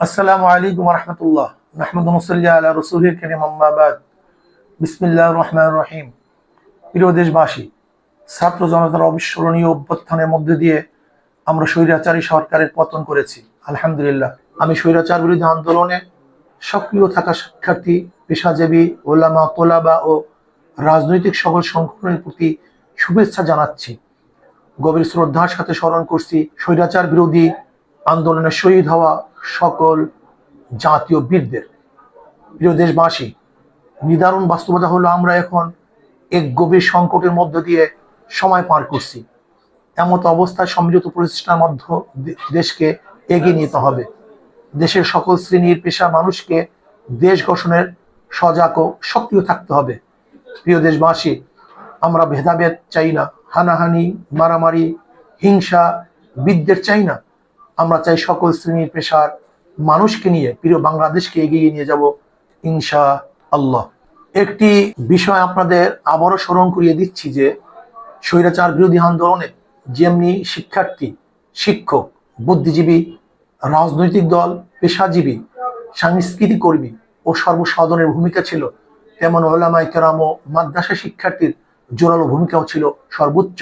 আসসালামু আলাইকুম ওয়া রাহমাতুল্লাহ। নাহমাদুহু ওয়া নুসাল্লি আলা রাসূলিল কারীম, আম্মা বাদ। বিসমিল্লাহির রহমানির রহিম। প্রিয় দেশবাসী, ছাত্র জনতার অবিস্মরণীয় অভ্যুত্থানের মধ্যে দিয়ে আমরা স্বৈরাচারী সরকারের পতন করেছি, আলহামদুলিল্লাহ। আমি স্বৈরাচার বিরোধী আন্দোলনে সক্রিয় থাকা শিক্ষার্থী, পেশাজীবী, ওলামা, তোলাবা ও রাজনৈতিক সকল সংগঠনের প্রতি শুভেচ্ছা জানাচ্ছি। গভীর শ্রদ্ধার সাথে স্মরণ করছি স্বৈরাচার বিরোধী আন্দোলনে শহীদ হওয়া সকল জাতীয় বীরদের। প্রিয় দেশবাসী, নিদারুণ বাস্তবতা হলো আমরা এখন এক গভীর সংকটের মধ্য দিয়ে সময় পার করছি। এমত অবস্থায় সম্মিলিত প্রচেষ্টার মধ্যে দেশকে এগিয়ে নিতে হবে। দেশের সকল শ্রেণীর পেশার মানুষকে দেশ গঠনের সজাগ ও সক্রিয় থাকতে হবে। প্রিয় দেশবাসী, আমরা ভেদাভেদ চাই না, হানাহানি, মারামারি, হিংসা, বিদ্বেষ চাই না। আমরা চাই সকল শ্রেণীর পেশার মানুষকে নিয়ে প্রিয় বাংলাদেশকে এগিয়ে নিয়ে যাব ইনশা আল্লাহ। একটি বিষয় আপনাদের আবারও স্মরণ করিয়ে দিচ্ছি যে স্বৈরাচার বিরোধী আন্দোলনে যেমনি শিক্ষার্থী, শিক্ষক, বুদ্ধিজীবী, রাজনৈতিক দল, পেশাজীবী, সাংস্কৃতিক কর্মী ও সর্বসাধারণের ভূমিকা ছিল, তেমন ওলামায়ে কেরাম ও মাদ্রাসা শিক্ষার্থীর জোরালো ভূমিকাও ছিল সর্বোচ্চ।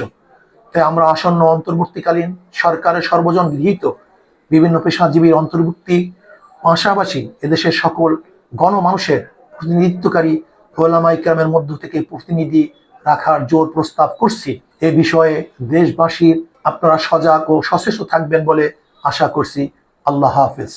তাই আমরা আসন্ন অন্তর্বর্তীকালীন সরকারের সর্বজন গৃহীত বিভিন্ন পেশাজীবীর অন্তর্ভুক্তি, পাশাপাশি এদেশের সকল গণমানুষের প্রতিনিধিত্বকারী ওলামায়ে কেরামের মধ্য থেকে প্রতিনিধি রাখার জোর প্রস্তাব করছি। এ বিষয়ে দেশবাসীর আপনারা সজাগ ও সচেষ্ট থাকবেন বলে আশা করছি। আল্লাহ হাফেজ।